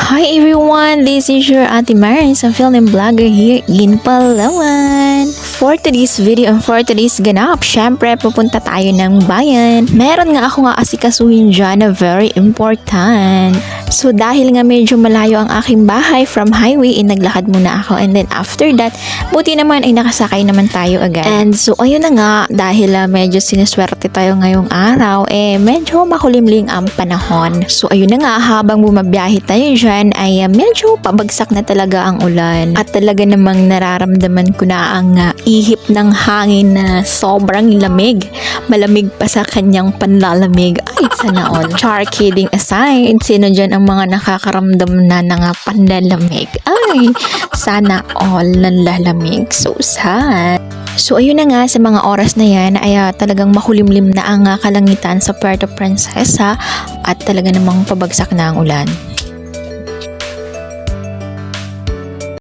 Hi everyone, this is your Ate Maris, a film and blogger here in Palawan. For today's video and for today's ganap, syempre pupunta tayo ng bayan. Meron nga ako nga asikasuhin dyan na very important. So dahil nga medyo malayo ang aking bahay from highway, naglakad muna ako, and then after that, buti naman ay nakasakay naman tayo agad. And so ayun na nga, dahil medyo siniswerte tayo ngayong araw, medyo makulimlim ang panahon. So ayun na nga, habang bumabiyahe tayo dyan ay medyo pabagsak na talaga ang ulan. At talaga namang nararamdaman ko na ang ihip ng hangin na sobrang lamig. Malamig pa sa kanyang panlalamig. Ay, sana all. Char, kidding aside, sino dyan ang mga nakakaramdam na ng panlalamig? Ay, sana all nanlalamig. So sad. So ayun na nga, sa mga oras na yan ay talagang makulimlim na ang kalangitan sa Puerto Princesa at talaga namang pabagsak na ang ulan.